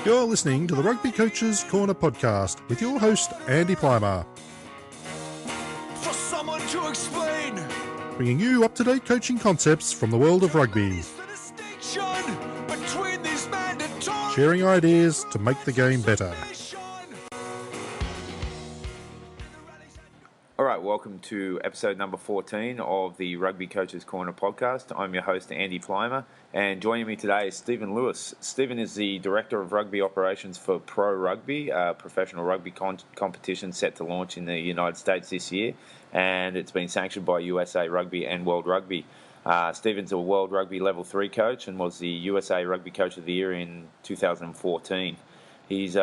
You're listening to the Rugby Coach's Corner podcast with your host, Andy Plimer. For someone to explain, bringing you up-to-date coaching concepts from the world of rugby. Sharing ideas to make the game better. All right, welcome to episode number 14 of the Rugby Coach's Corner podcast. I'm your host, Andy Plimer, and joining me today is Stephen Lewis. Stephen is the Director of Rugby Operations for PRO Rugby, a professional rugby competition set to launch in the United States this year, and it's been sanctioned by USA Rugby and World Rugby. Stephen's a World Rugby Level 3 coach and was the USA Rugby Coach of the Year in 2014. He has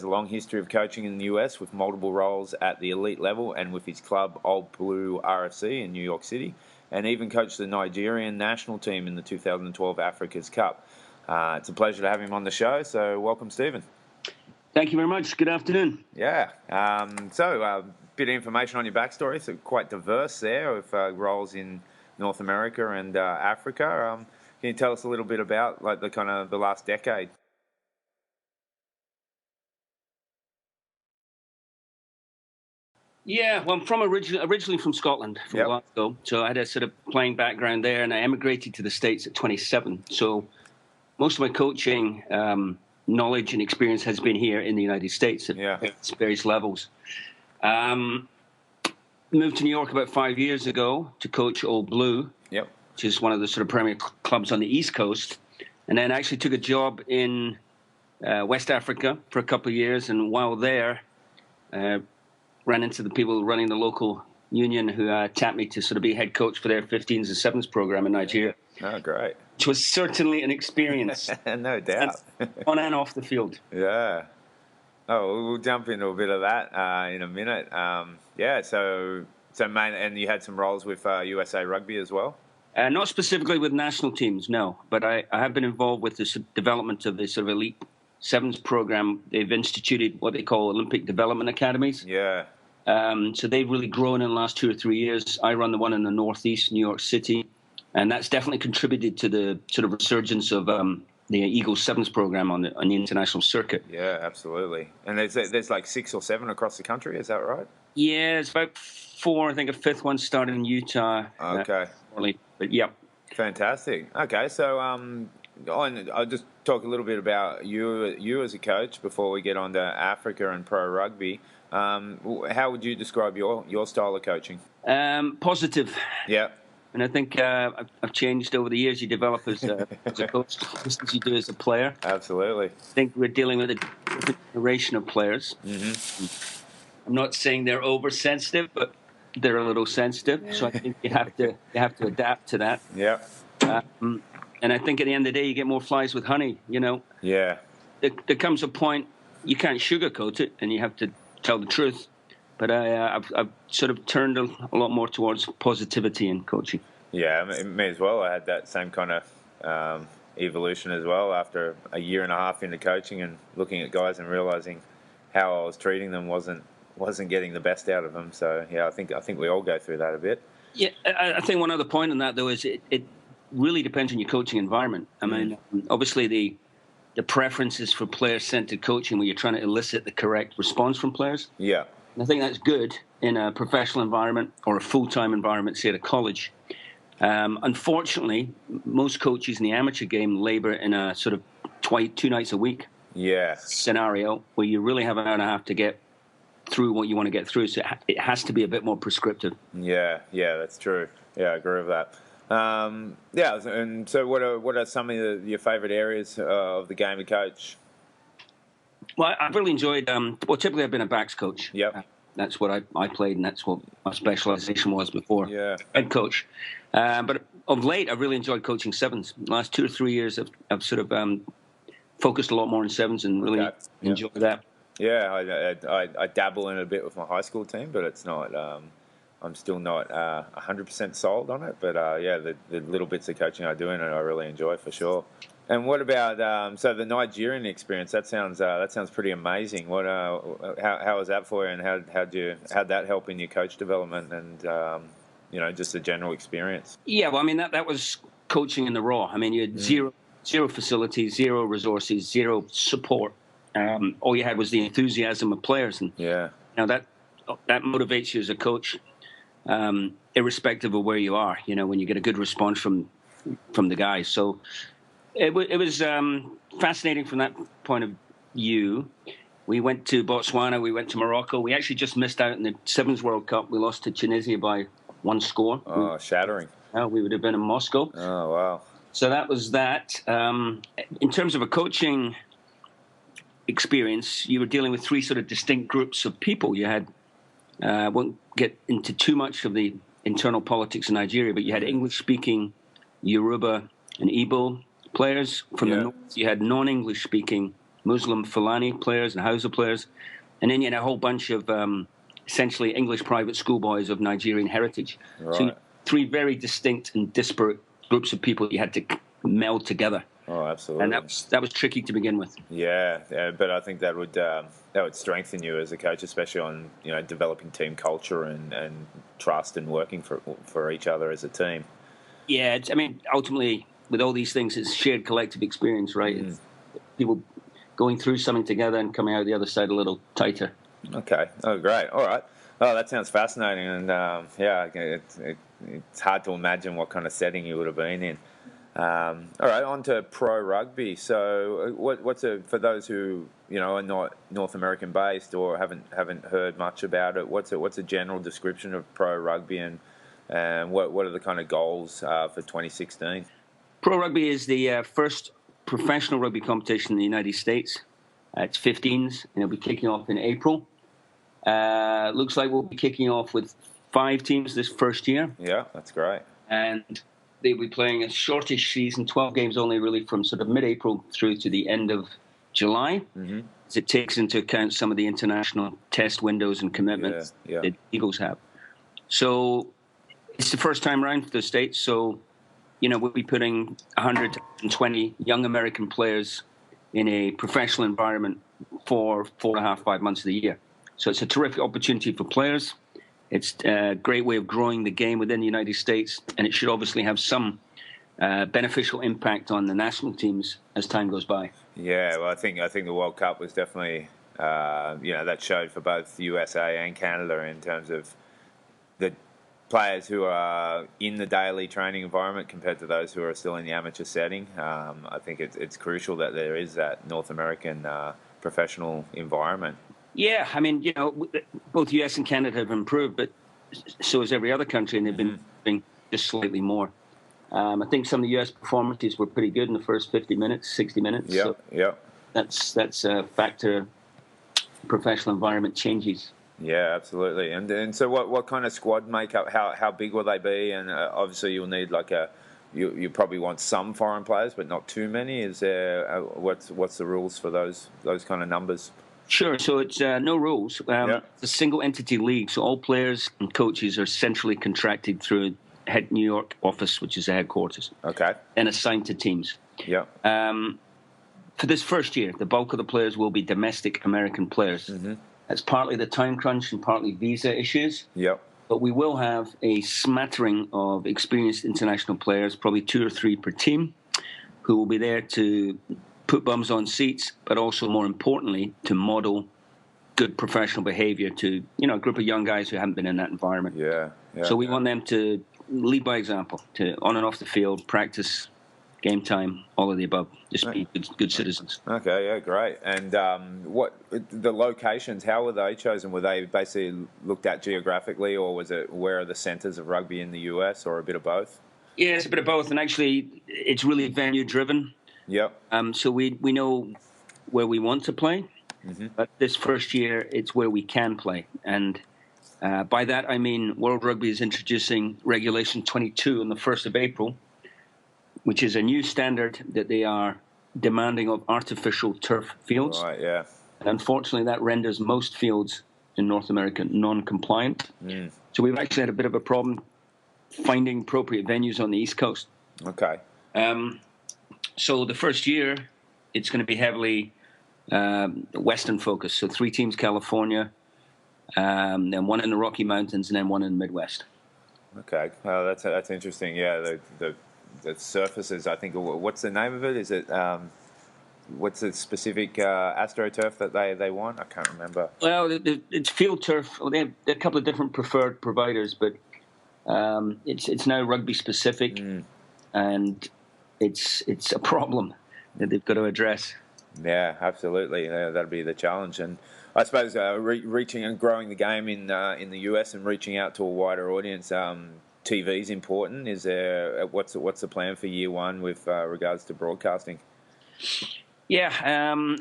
a long history of coaching in the US with multiple roles at the elite level and with his club, Blue RFC in New York City, and even coached the Nigerian national team in the 2012 Africa's Cup. It's a pleasure to have him on the show, so welcome, Stephen. Thank you very much. Good afternoon. Yeah. So a bit of information on your backstory. So quite diverse there with roles in North America and Africa. Can you tell us a little bit about the last decade? Yeah, well, I'm from originally from Scotland, from Glasgow. So I had a sort of playing background there, and I emigrated to the States at 27. So most of my coaching knowledge and experience has been here in the United States at various levels. Moved to New York about 5 years ago to coach Old Blue, which is one of the sort of premier clubs on the East Coast, and then actually took a job in West Africa for a couple of years, and while there, ran into the people running the local union who tapped me to sort of be head coach for their 15s and 7s program in Nigeria. Oh, great. Which was certainly an experience. No doubt. On and off the field. Yeah. Oh, we'll jump into a bit of that in a minute. So and you had some roles with USA Rugby as well? Not specifically with national teams, no. But I have been involved with the development of the sort of elite Sevens program. They've instituted what they call Olympic Development Academies. Yeah. So they've really grown in the last 2 or 3 years. I run the one in the Northeast, New York City, and that's definitely contributed to the sort of resurgence of the Eagles Sevens program on the international circuit. Yeah, absolutely. And there's like 6 or 7 across the country. Is that right? Yeah, it's about 4. I think a 5th one started in Utah. Okay. But yeah. Fantastic. Okay, so I'll just talk a little bit about you as a coach before we get on to Africa and pro rugby. How would you describe your style of coaching? Positive. Yeah. And I think I've changed over the years. You develop as a coach just as you do as a player. Absolutely. I think we're dealing with a different generation of players. Mm-hmm. I'm not saying they're oversensitive, but they're a little sensitive. So I think you have to adapt to that. Yeah. And I think at the end of the day, you get more flies with honey, you know. Yeah. There comes a point you can't sugarcoat it, and you have to tell the truth. But I've sort of turned a lot more towards positivity in coaching. Yeah, me as well. I had that same kind of evolution as well after a year and a half into coaching and looking at guys and realising how I was treating them wasn't getting the best out of them. So, yeah, I think we all go through that a bit. Yeah, I think one other point on that, though, is it really depends on your coaching environment. I mean, obviously the preferences for player-centered coaching where you're trying to elicit the correct response from players. Yeah. And I think that's good in a professional environment or a full-time environment, say at a college. Unfortunately, most coaches in the amateur game labor in a sort of 2 nights a week scenario where you really have an hour and a half to get through what you want to get through. So it has to be a bit more prescriptive. Yeah, that's true. Yeah, I agree with that. And so what are some of your favourite areas of the game to coach? Well, I've really enjoyed, typically I've been a backs coach. Yep. That's what I played, and that's what my specialisation was before. Yeah. Head coach. But of late, I've really enjoyed coaching sevens. The last 2 or 3 years, I've sort of focused a lot more on sevens and really enjoyed that. Yeah, I dabble in it a bit with my high school team, but it's not... I'm still not 100% sold on it, but the little bits of coaching I do in it, I really enjoy for sure. And what about so the Nigerian experience? That sounds pretty amazing. What how was that for you, and how'd that help in your coach development and just a general experience? Yeah, well, I mean, that was coaching in the raw. I mean, you had zero facilities, zero resources, zero support. All you had was the enthusiasm of players, and that motivates you as a coach, irrespective of where you are. When you get a good response from the guys. So it was fascinating from that point of view. We went to Botswana, we went to Morocco. We actually just missed out in the Sevens World Cup. We lost to Tunisia by 1 score. Oh, shattering. We would have been in Moscow. Oh, wow. So that was that. In terms of a coaching experience, you were dealing with 3 sort of distinct groups of people. You had, I won't get into too much of the internal politics in Nigeria, but you had English-speaking Yoruba and Igbo players. From the north, you had non-English-speaking Muslim Fulani players and Hausa players. And then you had a whole bunch of essentially English private school boys of Nigerian heritage. Right. So 3 very distinct and disparate groups of people you had to meld together. Oh, absolutely. And that was tricky to begin with. Yeah, but I think that would strengthen you as a coach, especially on developing team culture and trust and working for each other as a team. Yeah, ultimately with all these things, it's shared collective experience, right? It's people going through something together and coming out the other side a little tighter. Okay. Oh, great. All right. Oh, that sounds fascinating, and it's hard to imagine what kind of setting you would have been in. All right, on to pro rugby. So, for those who are not North American based or haven't heard much about it? What's a general description of pro rugby, and what are the kind of goals for 2016? Pro rugby is the first professional rugby competition in the United States. It's 15s, and it'll be kicking off in April. Looks like we'll be kicking off with 5 teams this first year. Yeah, that's great. And they'll be playing a shortish season, 12 games only, really, from sort of mid-April through to the end of July. Mm-hmm. As it takes into account some of the international test windows and commitments that Eagles have. So it's the first time around for the States. So, we'll be putting 120 young American players in a professional environment for 4.5, 5 months of the year. So it's a terrific opportunity for players. It's a great way of growing the game within the United States, and it should obviously have some beneficial impact on the national teams as time goes by. Yeah, well, I think the World Cup was definitely that showed for both USA and Canada in terms of the players who are in the daily training environment compared to those who are still in the amateur setting. I think it's crucial that there is that North American professional environment. Yeah, both US and Canada have improved, but so has every other country, and they've been doing just slightly more. I think some of the US performances were pretty good in the first 50 minutes, 60 minutes. Yeah, so that's a factor. Professional environment changes. Yeah, absolutely. And so what kind of squad makeup? How big will they be? And obviously you'll need you probably want some foreign players, but not too many. Is there what's the rules for those kind of numbers? Sure. So it's no rules. It's a single entity league, so all players and coaches are centrally contracted through head New York office, which is the headquarters. Okay. And assigned to teams. Yeah. For this first year, the bulk of the players will be domestic American players. Mm-hmm. That's partly the time crunch and partly visa issues. Yep. But we will have a smattering of experienced international players, probably 2 or 3 per team, who will be there to put bums on seats, but also, more importantly, to model good professional behavior to a group of young guys who haven't been in that environment. Yeah. So we want them to lead by example, to on and off the field, practice, game time, all of the above. Just be good citizens. Okay, yeah, great. And what the locations? How were they chosen? Were they basically looked at geographically, or was it where are the centres of rugby in the US, or a bit of both? Yeah, it's a bit of both, and actually, it's really venue driven. Yep. So we know where we want to play, but this first year, it's where we can play. And by that, I mean World Rugby is introducing Regulation 22 on the 1st of April, which is a new standard that they are demanding of artificial turf fields. Right, yeah. And unfortunately, that renders most fields in North America non-compliant. So we've actually had a bit of a problem finding appropriate venues on the East Coast. Okay. So the first year, it's going to be heavily Western focused. So 3 teams, California, then 1 in the Rocky Mountains, and then 1 in the Midwest. Okay, that's interesting. Yeah, the surfaces. I think. What's the name of it? Is it what's the specific AstroTurf that they want? I can't remember. Well, it's Field Turf. Well, they have a couple of different preferred providers, but it's now rugby specific, and it's a problem that they've got to address. Yeah, absolutely. Yeah, that'll be the challenge, and I suppose reaching and growing the game in the US and reaching out to a wider audience. TV is important. Is there what's the plan for year one with regards to broadcasting? Yeah,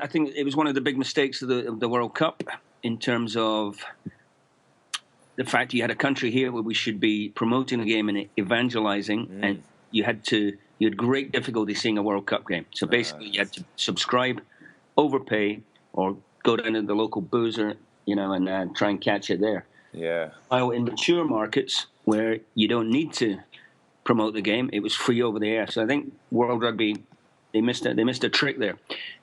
I think it was one of the big mistakes of the World Cup in terms of the fact you had a country here where we should be promoting the game and evangelizing, and you had great difficulty seeing a World Cup game. So basically, you had to subscribe, overpay, or go down to the local boozer, and try and catch it there. Yeah. While in mature markets where you don't need to promote the game, it was free over the air. So I think World Rugby, they missed a trick there.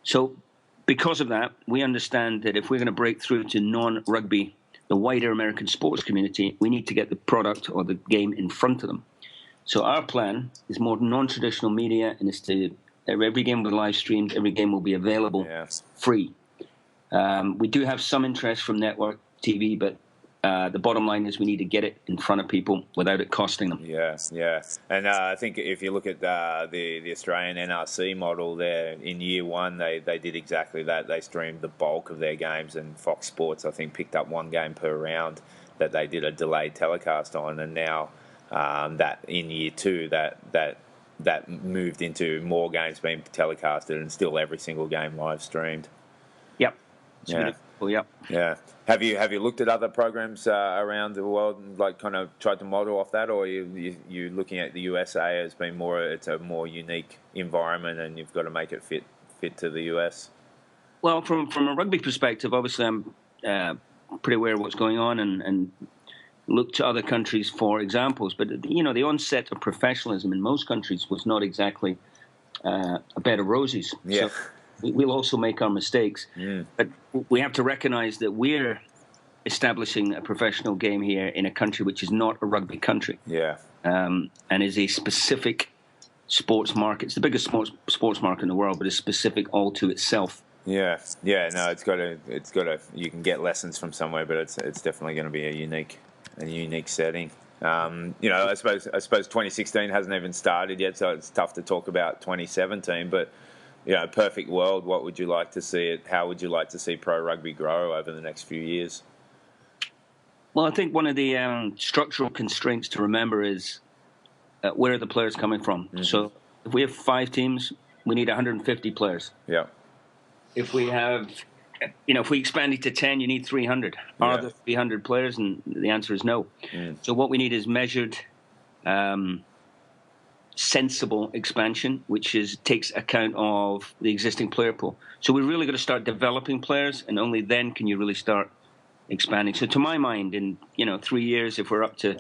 So because of that, we understand that if we're going to break through to non-rugby, the wider American sports community, we need to get the product or the game in front of them. So our plan is more non-traditional media, and is to every game will be live streamed, every game will be available free. We do have some interest from network TV, but the bottom line is we need to get it in front of people without it costing them. Yeah. And I think if you look at the Australian NRC model there, in year one, they did exactly that. They streamed the bulk of their games, and Fox Sports, I think, picked up one game per round that they did a delayed telecast on. And now that in year two, that moved into more games being telecasted, and still every single game live streamed. Yep. Yeah. Well, yep. Yeah. Have you looked at other programs around the world and kind of tried to model off that, or you looking at the USA as being it's a more unique environment and you've got to make it fit to the US? Well, from a rugby perspective, obviously I'm pretty aware of what's going on and look to other countries for examples. But the onset of professionalism in most countries was not exactly a bed of roses. Yeah. So we'll also make our mistakes, but we have to recognize that we're establishing a professional game here in a country which is not a rugby country. Yeah. And is a specific sports market. It's the biggest sports market in the world, but it's specific all to itself. Yeah. No, it's got to. You can get lessons from somewhere, but it's definitely going to be a unique setting. I suppose 2016 hasn't even started yet, so it's tough to talk about 2017, but. Perfect world, what would you like to see it? How would you like to see pro rugby grow over the next few years? Well, I think one of the structural constraints to remember is where are the players coming from? Mm-hmm. So if we have 5 teams, we need 150 players. Yeah. If we have, if we expand it to 10, you need 300. Are there 300 players? And the answer is no. So what we need is measured, sensible expansion, which takes account of the existing player pool. So we're really going to start developing players, and only then can you really start expanding. So to my mind, in 3 years, if we're up to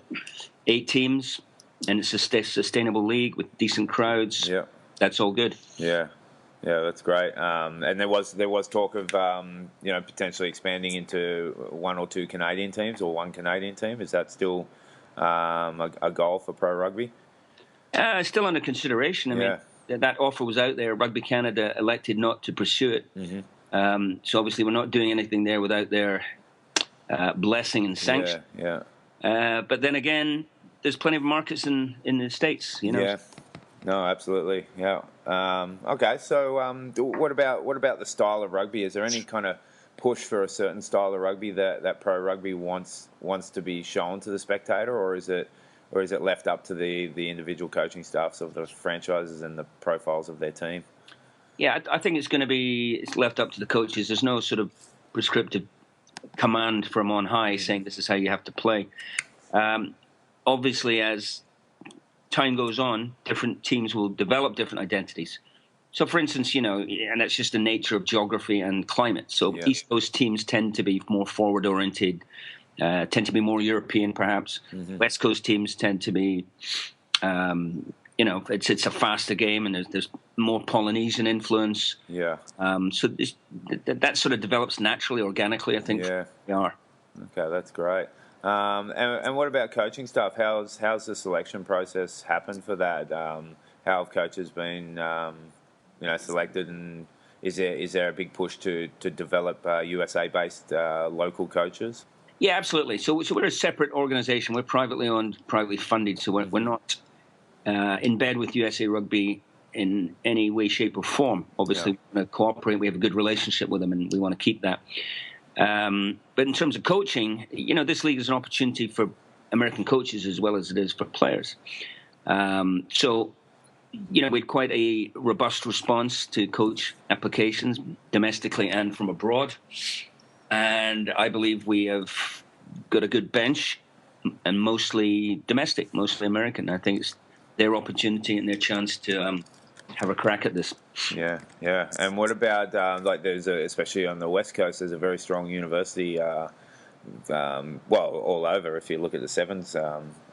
8 teams and it's a sustainable league with decent crowds, that's all good. Yeah, that's great. And there was talk of potentially expanding into 1 or 2 Canadian teams or 1 Canadian team. Is that still a goal for pro rugby? Still under consideration. I mean, that offer was out there. Rugby Canada elected not to pursue it. Mm-hmm. So obviously we're not doing anything there without their blessing and sanction. Yeah. But then again, there's plenty of markets in the States. Yeah. No, absolutely. Yeah. Okay. So what about the style of rugby? Is there any kind of push for a certain style of rugby that pro rugby wants to be shown to the spectator, or is it left up to the individual coaching staffs of the franchises and the profiles of their team? Yeah, I think it's left up to the coaches. There's no sort of prescriptive command from on high saying this is how you have to play. Obviously, as time goes on, different teams will develop different identities. So, for instance, and that's just the nature of geography and climate. So East Coast teams tend to be more forward-oriented, tend to be more European, perhaps. Mm-hmm. West Coast teams tend to be, it's a faster game, and there's more Polynesian influence. Yeah. So that sort of develops naturally, organically, I think. Yeah. They are. Okay, that's great. And what about coaching stuff? How's the selection process happened for that? How have coaches been, selected, and is there a big push to develop USA-based local coaches? Yeah, absolutely. So we're a separate organisation. We're privately owned, privately funded. So we're not in bed with USA Rugby in any way, shape, or form. Obviously, we want to cooperate. We have a good relationship with them, and we want to keep that. But in terms of coaching, this league is an opportunity for American coaches as well as it is for players. So we had quite a robust response to coach applications domestically and from abroad. And I believe we have got a good bench, and mostly domestic, mostly American. I think it's their opportunity and their chance to have a crack at this. Yeah. And what about, especially on the West Coast, there's a very strong university, all over. If you look at the Sevens,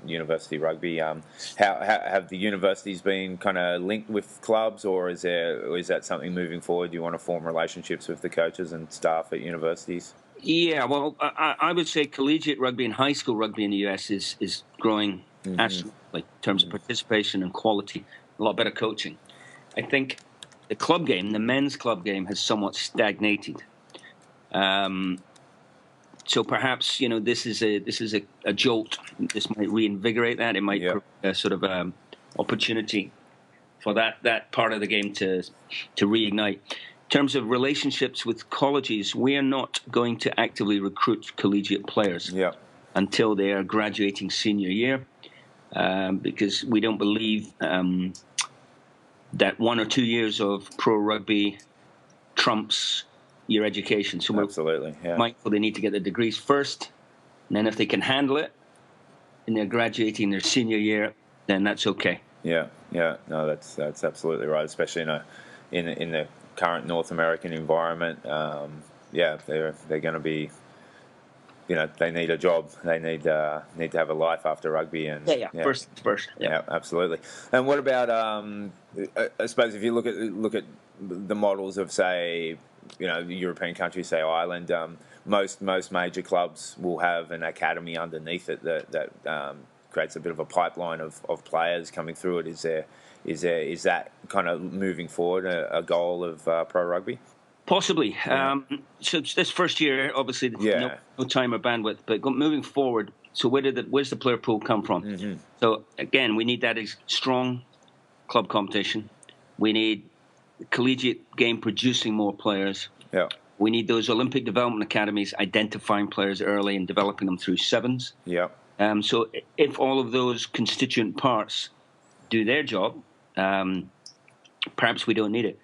university rugby, how have the universities been kind of linked with clubs, or is that something moving forward? Do you want to form relationships with the coaches and staff at universities? Yeah, well, I would say collegiate rugby and high school rugby in the US is growing astronomically in terms of participation and quality. A lot better coaching. I think the club game, the men's club game, has somewhat stagnated. So perhaps this is a jolt. This might reinvigorate that. It might provide a sort of opportunity for that part of the game to reignite. In terms of relationships with colleges, we are not going to actively recruit collegiate players until they are graduating senior year, because we don't believe that 1 or 2 years of pro rugby trumps your education. So absolutely, we're mindful they need to get their degrees first, and then if they can handle it and they're graduating their senior year, then that's okay. No, that's absolutely right, especially in the current North American environment. They're going to be, they need a job. They need to have a life after rugby. And first. Yeah, absolutely. And what about? I suppose if you look at the models of, say, European countries, say Ireland, most major clubs will have an academy underneath it that creates a bit of a pipeline of players coming through it. Is that kind of moving forward a goal of pro rugby? Possibly. So this first year, obviously, no time or bandwidth. But moving forward, so where's the player pool come from? Mm-hmm. So again, we need that strong club competition. We need collegiate game producing more players. Yeah. We need those Olympic development academies identifying players early and developing them through sevens. Yeah. So if all of those constituent parts do their job, perhaps we don't need it.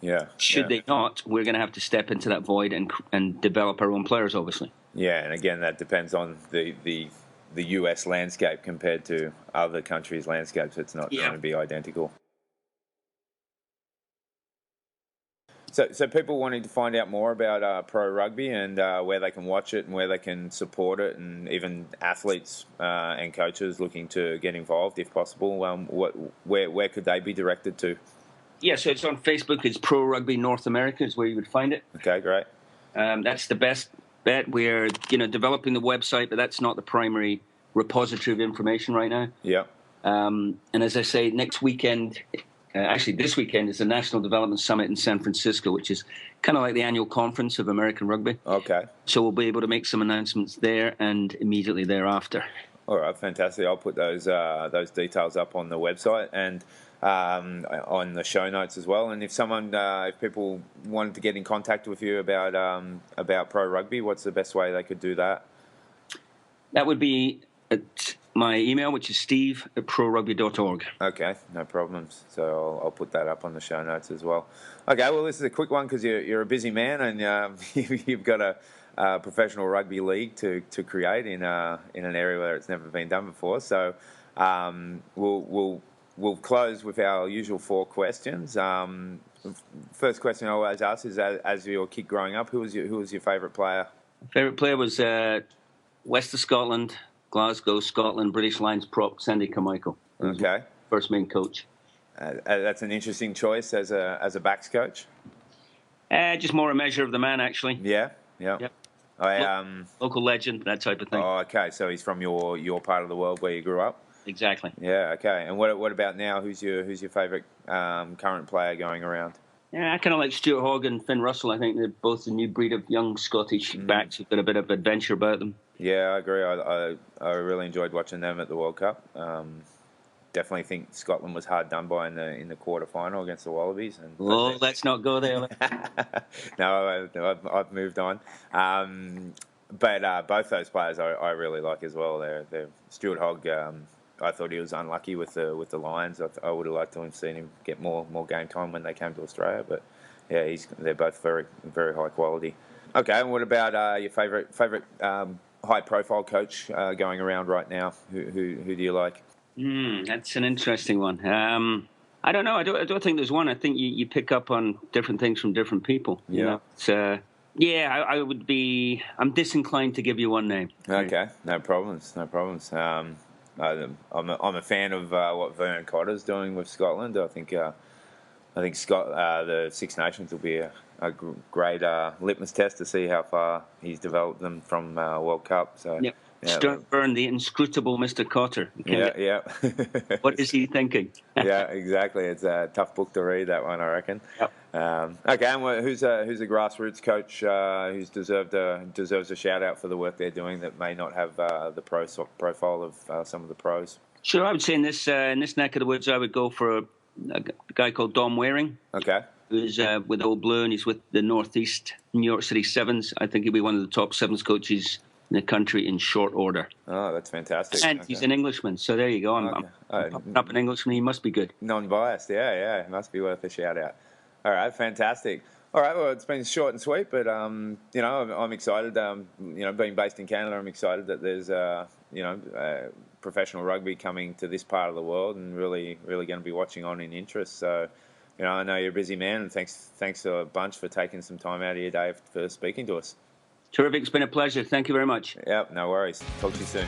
Yeah. Should they not, we're going to have to step into that void and develop our own players, obviously. Yeah, and again, that depends on the US landscape compared to other countries' landscapes. It's not going to be identical. So people wanting to find out more about pro rugby and where they can watch it and where they can support it, and even athletes and coaches looking to get involved if possible, where could they be directed to? Yeah, so it's on Facebook. It's Pro Rugby North America is where you would find it. Okay, great. That's the best bet. We're developing the website, but that's not the primary repository of information right now. Yeah. And as I say, next weekend, actually this weekend, is the National Development Summit in San Francisco, which is kind of like the annual conference of American rugby. Okay. So we'll be able to make some announcements there and immediately thereafter. All right, fantastic. I'll put those details up on the website and on the show notes as well. And if people wanted to get in contact with you about pro rugby, what's the best way they could do that? That would be at my email, which is steve@prorugby.org. Okay, no problems. So I'll put that up on the show notes as well. Okay, well, this is a quick one because you're a busy man and you've got a professional rugby league to create in an area where it's never been done before. So we'll close with our usual 4 questions. First question I always ask is, as your kid growing up, who was your favourite player? Favourite player was West of Scotland, Glasgow, Scotland, British Lions prop Sandy Carmichael. Okay. First main coach. That's an interesting choice as a backs coach. Just more a measure of the man, actually. Yeah. Yep. Local legend, that type of thing. Oh, okay. So he's from your part of the world where you grew up. Exactly. Yeah. Okay. And what about now? Who's your favourite current player going around? Yeah, I kind of like Stuart Hogg and Finn Russell. I think they're both a new breed of young Scottish backs who've got a bit of adventure about them. Yeah, I agree. I really enjoyed watching them at the World Cup. Definitely think Scotland was hard done by in the quarter final against the Wallabies. Let's not go there. No, I've moved on. But both those players I really like as well. They're Stuart Hogg. I thought he was unlucky with the Lions. I would have liked to have seen him get more game time when they came to Australia. But yeah, they're both very very high quality. Okay, and what about your favourite high profile coach going around right now? Who do you like? That's an interesting one. I don't know. I don't think there's one. I think you pick up on different things from different people. You know? I would be. I'm disinclined to give you one name. Okay, no problems. I'm a fan of what Vernon Cotter's doing with Scotland. I think the Six Nations will be a great litmus test to see how far he's developed them from World Cup. So. Yep. Stuart Byrne, the inscrutable Mr. Cotter. Yeah. What is he thinking? Yeah, exactly. It's a tough book to read, that one, I reckon. Yep. Okay, and who's a grassroots coach who's deserves a shout out for the work they're doing that may not have the profile of some of the pros? Sure, I would say in this neck of the woods, I would go for a guy called Dom Waring. Okay. Who's with Old Blue, and he's with the Northeast New York City Sevens. I think he'll be one of the top Sevens coaches in the country in short order. Oh, that's fantastic. And he's an Englishman, so there you go. I'm up an Englishman, he must be good. Non-biased, yeah. Must be worth a shout-out. All right, fantastic. All right, well, it's been short and sweet, but, I'm excited. Being based in Canada, I'm excited that there's, professional rugby coming to this part of the world and really, really going to be watching on in interest. So, I know you're a busy man, and thanks a bunch for taking some time out of your day for speaking to us. Terrific. It's been a pleasure. Thank you very much. Yep, no worries. Talk to you soon.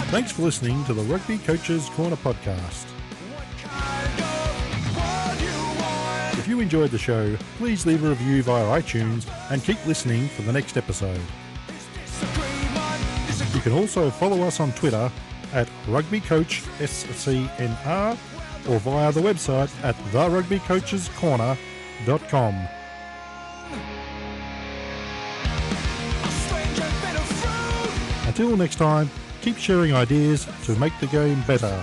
Thanks for listening to the Rugby Coaches Corner podcast. If you enjoyed the show, please leave a review via iTunes and keep listening for the next episode. You can also follow us on Twitter at RugbyCoachSCNR or via the website at therugbycoachescorner.com. Until next time, keep sharing ideas to make the game better.